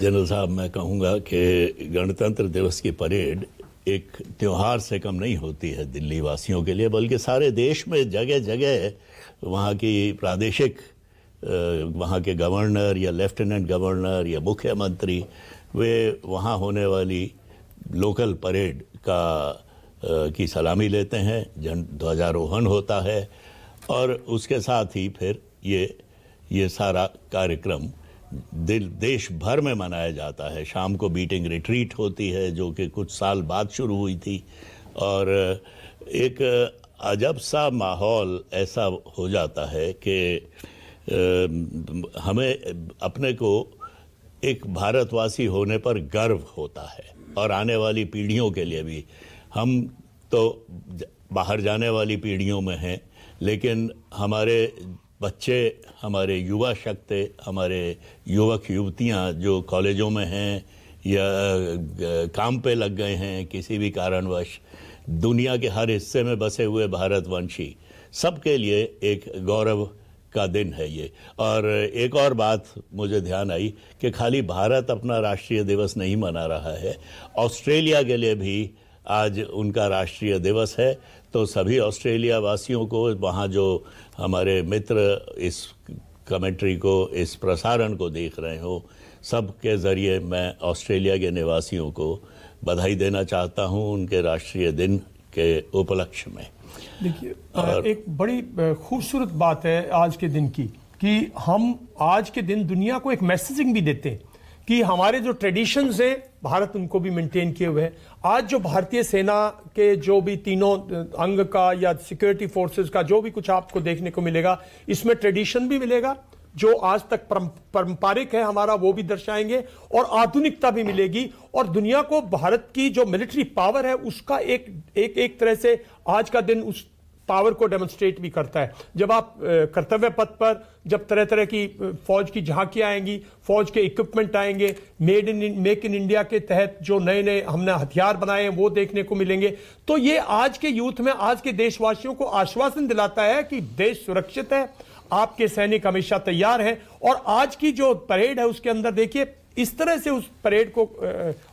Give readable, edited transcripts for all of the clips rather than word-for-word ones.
General साहब, मैं कहूँगा कि गणतंत्र दिवस की परेड एक त्यौहार से कम नहीं होती है दिल्ली वासियों के लिए, बल्कि सारे देश में जगह जगह वहाँ की प्रादेशिक वहाँ के गवर्नर या लेफ्टिनेंट गवर्नर या मुख्यमंत्री वे वहाँ होने वाली लोकल परेड की सलामी लेते हैं, ध्वजारोहण होता है और उसके साथ ही फिर ये सारा कार्यक्रम देश भर में मनाया जाता है। शाम को बीटिंग रिट्रीट होती है जो कि कुछ साल बाद शुरू हुई थी और एक अजब सा माहौल ऐसा हो जाता है कि हमें अपने को एक भारतवासी होने पर गर्व होता है और आने वाली पीढ़ियों के लिए भी। हम तो बाहर जाने वाली पीढ़ियों में हैं, लेकिन हमारे बच्चे, हमारे युवा शक्ति, हमारे युवक युवतियां जो कॉलेजों में हैं या काम पे लग गए हैं किसी भी कारणवश, दुनिया के हर हिस्से में बसे हुए भारतवंशी, सबके लिए एक गौरव का दिन है ये। और एक और बात मुझे ध्यान आई कि खाली भारत अपना राष्ट्रीय दिवस नहीं मना रहा है, ऑस्ट्रेलिया के लिए भी आज उनका राष्ट्रीय दिवस है। तो सभी ऑस्ट्रेलिया वासियों को, वहाँ जो हमारे मित्र इस कमेंट्री को, इस प्रसारण को देख रहे हो, सब के ज़रिए मैं ऑस्ट्रेलिया के निवासियों को बधाई देना चाहता हूँ उनके राष्ट्रीय दिन के उपलक्ष्य में। देखिए, एक बड़ी खूबसूरत बात है आज के दिन की कि हम आज के दिन दुनिया को एक मैसेजिंग भी देते हैं कि हमारे जो ट्रेडिशंस हैं भारत उनको भी मेंटेन किए हुए हैं। आज जो भारतीय सेना के जो भी तीनों अंग का या सिक्योरिटी फोर्सेस का जो भी कुछ आपको देखने को मिलेगा, इसमें ट्रेडिशन भी मिलेगा जो आज तक पारंपरिक है हमारा, वो भी दर्शाएंगे और आधुनिकता भी मिलेगी और दुनिया को भारत की जो मिलिट्री पावर है उसका एक तरह से आज का दिन उस पावर को डेमोन्स्ट्रेट भी करता है। जब आप कर्तव्य पथ पर, जब तरह तरह की फौज की झांकियां आएंगी, फौज के इक्विपमेंट आएंगे, मेक इन इंडिया के तहत जो नए नए हमने हथियार बनाए हैं वो देखने को मिलेंगे, तो ये आज के यूथ में, आज के देशवासियों को आश्वासन दिलाता है कि देश सुरक्षित है, आपके सैनिक हमेशा तैयार हैं। और आज की जो परेड है उसके अंदर देखिए इस तरह से उस परेड को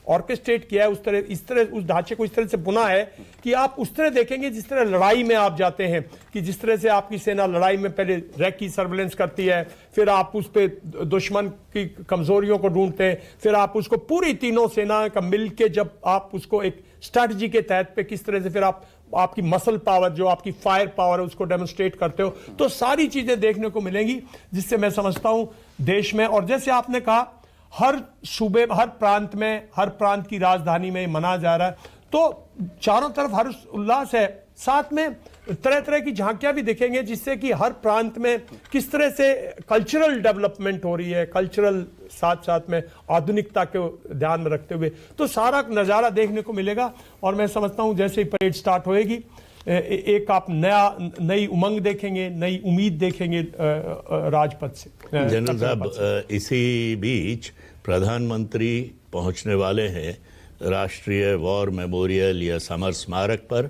ऑर्केस्ट्रेट किया है, इस तरह उस ढांचे को इस तरह से बुना है कि आप उस तरह देखेंगे जिस तरह लड़ाई में आप जाते हैं, कि जिस तरह से आपकी सेना लड़ाई में पहले रैक की सर्वेलेंस करती है, फिर आप उस पर दुश्मन की कमजोरियों को ढूंढते हैं, फिर आप उसको पूरी तीनों सेना का मिल के जब आप उसको एक स्ट्रैटेजी के तहत पे किस तरह से फिर आपकी मसल पावर, जो आपकी फायर पावर है, उसको डेमोन्स्ट्रेट करते हो, तो सारी चीजें देखने को मिलेंगी जिससे मैं समझता हूं देश में, और जैसे आपने कहा हर सूबे, हर प्रांत में, हर प्रांत की राजधानी में मनाया जा रहा है, तो चारों तरफ हर उल्लास है। साथ में तरह तरह की झांकियां भी दिखेंगे जिससे कि हर प्रांत में किस तरह से कल्चरल डेवलपमेंट हो रही है, कल्चरल साथ साथ में आधुनिकता को ध्यान में रखते हुए, तो सारा नज़ारा देखने को मिलेगा। और मैं समझता हूं जैसे ही परेड स्टार्ट होएगी एक आप नई उमंग देखेंगे, नई उम्मीद देखेंगे राजपथ से। जनरल साहब, इसी बीच प्रधानमंत्री पहुंचने वाले हैं राष्ट्रीय वॉर मेमोरियल या समर स्मारक पर,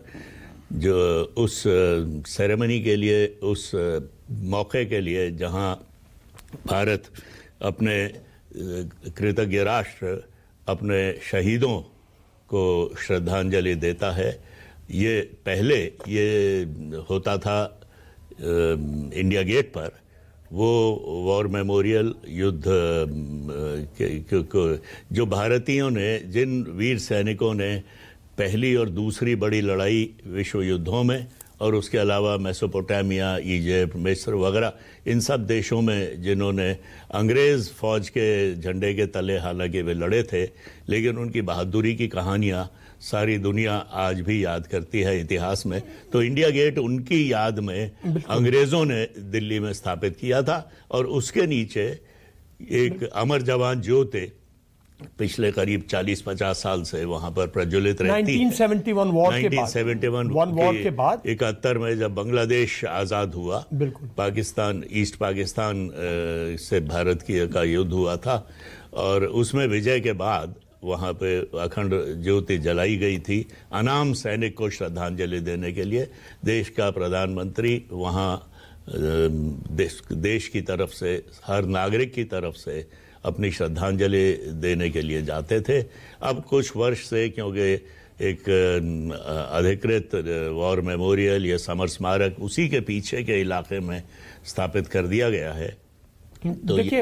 जो उस सेरेमनी के लिए, उस मौके के लिए जहां भारत अपने कृतज्ञ राष्ट्र, अपने शहीदों को श्रद्धांजलि देता है। ये पहले ये होता था इंडिया गेट पर, वो वॉर मेमोरियल युद्ध जो भारतीयों ने, जिन वीर सैनिकों ने पहली और दूसरी बड़ी लड़ाई विश्व युद्धों में और उसके अलावा मेसोपोटामिया, इजिप्ट, मिस्र वगैरह, इन सब देशों में जिन्होंने अंग्रेज़ फ़ौज के झंडे के तले हालांकि वे लड़े थे, लेकिन उनकी बहादुरी की कहानियाँ सारी दुनिया आज भी याद करती है इतिहास में। तो इंडिया गेट उनकी याद में अंग्रेज़ों ने दिल्ली में स्थापित किया था और उसके नीचे एक अमर जवान ज्योति पिछले करीब 40-50 साल से वहां पर प्रज्वलित रहती है। 1971 वॉर के बाद 71 में जब बांग्लादेश आज़ाद हुआ, पाकिस्तान, ईस्ट पाकिस्तान से भारत का युद्ध हुआ था और उसमें विजय के बाद वहाँ पे अखंड ज्योति जलाई गई थी अनाम सैनिक को श्रद्धांजलि देने के लिए। देश का प्रधानमंत्री वहाँ देश की तरफ से, हर नागरिक की तरफ से अपनी श्रद्धांजलि देने के लिए जाते थे। अब कुछ वर्ष से क्योंकि एक अधिकृत वॉर मेमोरियल या समर स्मारक उसी के पीछे के इलाके में स्थापित कर दिया गया है। तो देखिए,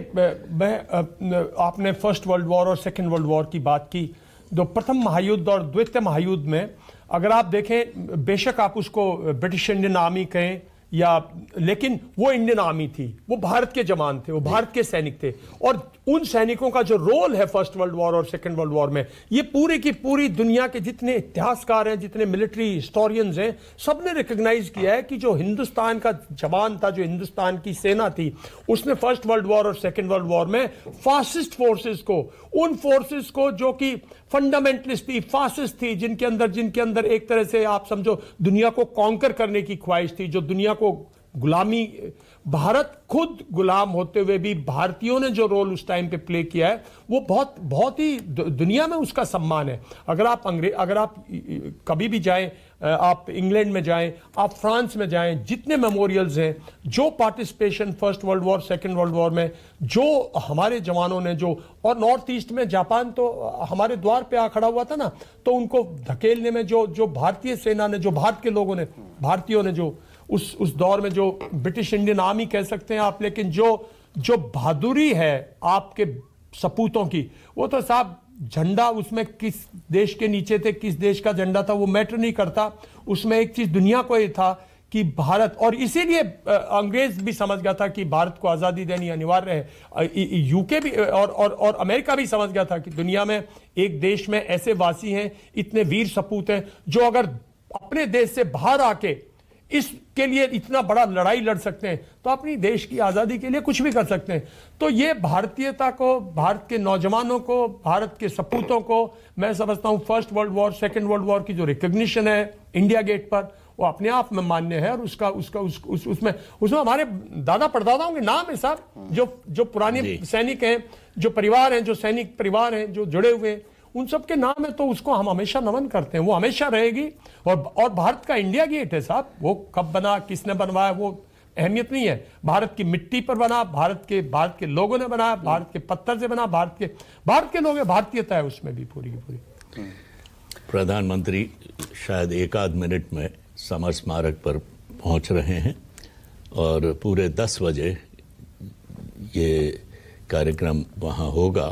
आपने फर्स्ट वर्ल्ड वॉर और सेकेंड वर्ल्ड वॉर की बात की। जो प्रथम महायुद्ध और द्वितीय महायुद्ध में अगर आप देखें, बेशक आप उसको ब्रिटिश इंडियन आर्मी कहें या, लेकिन वो इंडियन आर्मी थी, वो भारत के जवान थे, वो भारत के सैनिक थे। और उन सैनिकों का जो रोल है फर्स्ट वर्ल्ड वॉर और सेकेंड वर्ल्ड वॉर में, ये पूरी की पूरी दुनिया के जितने इतिहासकार हैं, जितने मिलिट्री हिस्टोरियंस हैं, सबने रिकॉग्नाइज किया है कि जो हिंदुस्तान का जवान था, जो हिंदुस्तान की सेना थी, उसने फर्स्ट वर्ल्ड वॉर और सेकेंड वर्ल्ड वॉर में फासिस्ट फोर्सेस को, उन फोर्सेस को जो कि फंडामेंटलिस्ट थी, फासिस्ट थी, जिनके अंदर एक तरह से आप समझो दुनिया को कॉन्कर करने की ख्वाहिश थी, जो दुनिया को गुलामी, भारत खुद गुलाम होते हुए भी भारतीयों ने जो रोल उस टाइम पे प्ले किया है, वो बहुत ही दुनिया में उसका सम्मान है। अगर आप कभी भी जाएं, आप इंग्लैंड में जाएं, आप फ्रांस में जाएं, जितने मेमोरियल्स हैं, जो participation first world war second world war में जो हमारे जवानों ने, जो, और नॉर्थ ईस्ट में जापान तो हमारे द्वार पे आ खड़ा हुआ था ना, तो उनको धकेलने में जो भारतीय सेना ने, जो भारत के लोगों ने, भारतीयों ने जो उस दौर में, जो ब्रिटिश इंडियन आर्मी कह सकते हैं आप, लेकिन जो बहादुरी है आपके सपूतों की, वो तो साहब झंडा उसमें किस देश के नीचे थे, किस देश का झंडा था, वो मैटर नहीं करता। उसमें एक चीज दुनिया को ये था कि भारत, और इसीलिए अंग्रेज भी समझ गया था कि भारत को आजादी देनी अनिवार्य है। यूके भी और अमेरिका भी समझ गया था कि दुनिया में एक देश में ऐसे वासी हैं, इतने वीर सपूत हैं, जो अगर अपने देश से बाहर आके इसके लिए इतना बड़ा लड़ाई लड़ सकते हैं, तो अपनी देश की आजादी के लिए कुछ भी कर सकते हैं। तो ये भारतीयता को, भारत के नौजवानों को, भारत के सपूतों को, मैं समझता हूं first world war second world war की जो रिकॉग्निशन है इंडिया गेट पर, वो अपने आप में मान्य है। और उसमें हमारे दादा परदादाओं के नाम है साहब, जो पुराने सैनिक हैं, जो परिवार हैं, जो सैनिक परिवार हैं, जो जुड़े हुए हैं, उन सब के नाम है। तो उसको हम हमेशा नमन करते हैं, वो हमेशा रहेगी। और भारत का इंडिया गेट है साहब, वो कब बना, किसने बनवाया, वो अहमियत नहीं है। भारत की मिट्टी पर बना, भारत के लोगों ने बनाया, भारत के पत्थर से बना, भारत के लोग, भारतीयता है उसमें भी पूरी की पूरी। प्रधानमंत्री शायद एक आध मिनट में समर स्मारक पर पहुंच रहे हैं और पूरे 10 बजे ये कार्यक्रम वहां होगा।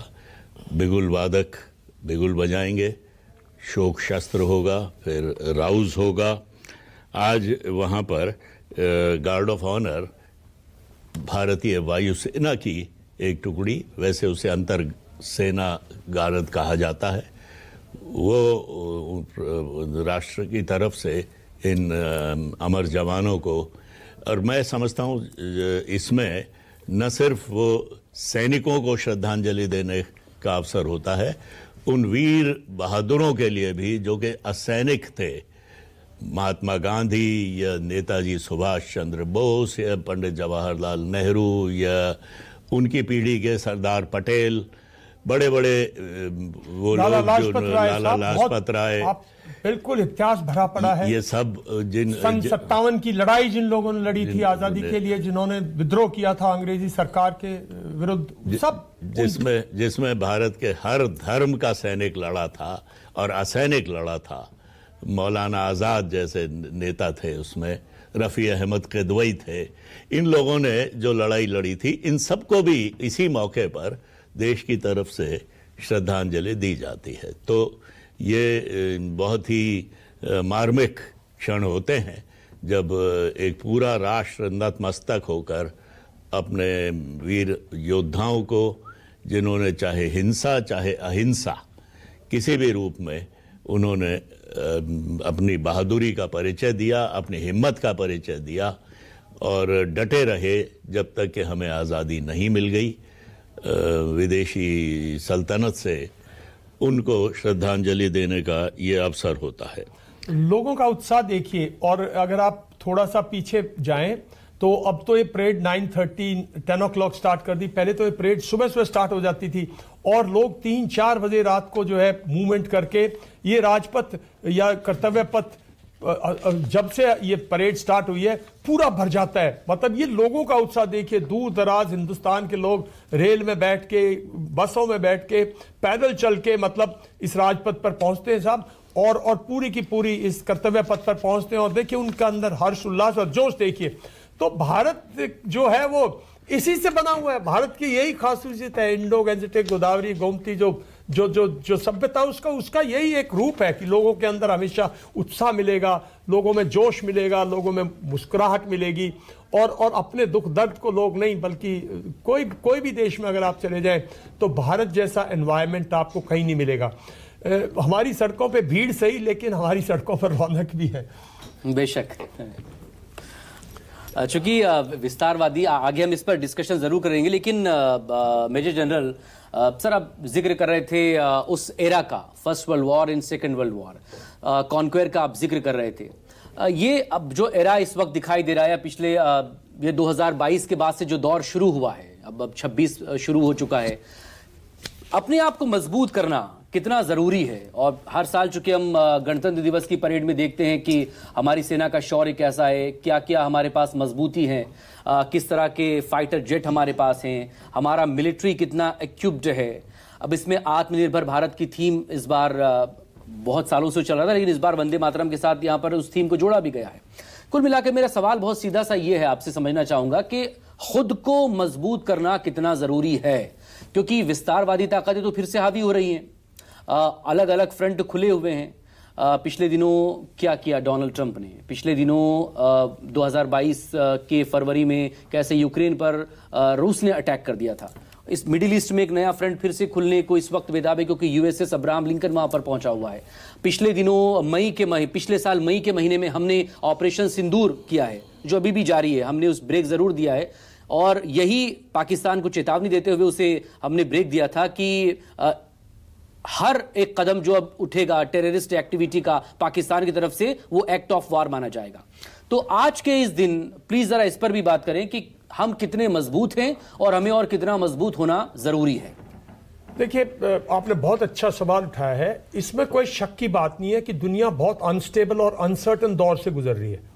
बिगुल वादक बिगुल बजाएंगे, शोक शस्त्र होगा, फिर राउज होगा। आज वहाँ पर गार्ड ऑफ ऑनर भारतीय वायुसेना की एक टुकड़ी, वैसे उसे अंतर सेना गारद कहा जाता है, वो राष्ट्र की तरफ से इन अमर जवानों को, और मैं समझता हूँ इसमें न सिर्फ वो सैनिकों को श्रद्धांजलि देने का अवसर होता है, उन वीर बहादुरों के लिए भी जो कि असैनिक थे, महात्मा गांधी या नेताजी सुभाष चंद्र बोस या पंडित जवाहरलाल नेहरू या उनकी पीढ़ी के सरदार पटेल, बड़े बड़े वो लोग, जो लाला लाजपत राय, बिल्कुल इतिहास भरा पड़ा है। ये सब जिन सन 57 की लड़ाई जिन लोगों ने लड़ी थी आजादी के लिए, जिन्होंने विद्रोह किया था अंग्रेजी सरकार के विरुद्ध, सब जिसमें भारत के हर धर्म का सैनिक लड़ा था और असैनिक लड़ा था। मौलाना आजाद जैसे नेता थे, उसमें रफी अहमद किदवई थे। इन लोगों ने जो लड़ाई लड़ी थी, इन सबको भी इसी मौके पर देश की तरफ से श्रद्धांजलि दी जाती है। तो ये बहुत ही मार्मिक क्षण होते हैं जब एक पूरा राष्ट्र नतमस्तक होकर अपने वीर योद्धाओं को, जिन्होंने चाहे हिंसा चाहे अहिंसा किसी भी रूप में उन्होंने अपनी बहादुरी का परिचय दिया, अपनी हिम्मत का परिचय दिया और डटे रहे जब तक कि हमें आज़ादी नहीं मिल गई विदेशी सल्तनत से। उनको श्रद्धांजलि देने का ये अवसर होता है। लोगों का उत्साह देखिए, और अगर आप थोड़ा सा पीछे जाएं तो अब तो ये परेड 9:30 10 o'clock स्टार्ट कर दी। पहले तो ये परेड सुबह सुबह स्टार्ट हो जाती थी और लोग 3-4 बजे रात को जो है मूवमेंट करके ये राजपथ या कर्तव्य पथ जब से ये परेड स्टार्ट हुई है पूरा भर जाता है। मतलब ये लोगों का उत्साह देखिए, दूर दराज हिंदुस्तान के लोग रेल में बैठ के, बसों में बैठ के, पैदल चल के मतलब इस राजपथ पर पहुंचते हैं साहब, और पूरी की पूरी इस कर्तव्य पथ पर पहुंचते हैं, और देखिए उनका अंदर हर्ष उल्लास और जोश देखिए। तो भारत जो है वो इसी से बना हुआ है। भारत की यही खासियत है, इंडो गंजेटिक गोदावरी गोमती जो सभ्यता उसका यही एक रूप है कि लोगों के अंदर हमेशा उत्साह मिलेगा, लोगों में जोश मिलेगा, लोगों में मुस्कुराहट मिलेगी, और अपने दुख दर्द को लोग नहीं, बल्कि कोई भी देश में अगर आप चले जाएं तो भारत जैसा एनवायरनमेंट आपको कहीं नहीं मिलेगा। हमारी सड़कों पे भीड़ सही, लेकिन हमारी सड़कों पर रौनक भी है। बेशक। चूंकि विस्तारवादी आगे हम इस पर डिस्कशन जरूर करेंगे, लेकिन मेजर जनरल सर आप जिक्र कर रहे थे उस एरा का, first world war in second world war, conquer का आप जिक्र कर रहे थे। ये अब जो एरा इस वक्त दिखाई दे रहा है, पिछले ये 2022 के बाद से जो दौर शुरू हुआ है, अब 26 शुरू हो चुका है, अपने आप को मजबूत करना कितना जरूरी है। और हर साल चूंकि हम गणतंत्र दिवस की परेड में देखते हैं कि हमारी सेना का शौर्य कैसा है, क्या क्या हमारे पास मजबूती है, किस तरह के फाइटर जेट हमारे पास हैं, हमारा मिलिट्री कितना इक्विप्ड है। अब इसमें आत्मनिर्भर भारत की थीम इस बार बहुत सालों से चल रहा था, लेकिन इस बार वंदे मातरम के साथ यहाँ पर उस थीम को जोड़ा भी गया है। कुल मिलाकर मेरा सवाल बहुत सीधा सा ये है, आपसे समझना चाहूंगा कि खुद को मजबूत करना कितना जरूरी है, क्योंकि विस्तारवादी ताकतें तो फिर से हावी हो रही हैं, अलग अलग फ्रंट खुले हुए हैं। पिछले दिनों क्या किया डोनाल्ड ट्रंप ने, पिछले दिनों 2022 के फरवरी में कैसे यूक्रेन पर रूस ने अटैक कर दिया था। इस मिडिल ईस्ट में एक नया फ्रंट फिर से खुलने को इस वक्त बेताब है, क्योंकि यूएसएस अब्राहम लिंकन वहां पर पहुंचा हुआ है। पिछले दिनों पिछले साल मई के महीने में हमने ऑपरेशन सिंदूर किया है, जो अभी भी जारी है। हमने उस ब्रेक जरूर दिया है, और यही पाकिस्तान को चेतावनी देते हुए उसे हमने ब्रेक दिया था कि हर एक कदम जो अब उठेगा टेररिस्ट एक्टिविटी का पाकिस्तान की तरफ से, वो एक्ट ऑफ वार माना जाएगा। तो आज के इस दिन प्लीज जरा इस पर भी बात करें कि हम कितने मजबूत हैं और हमें और कितना मजबूत होना जरूरी है। देखिए, आपने बहुत अच्छा सवाल उठाया है। इसमें कोई शक की बात नहीं है कि दुनिया बहुत अनस्टेबल और अनसर्टन दौर से गुजर रही है।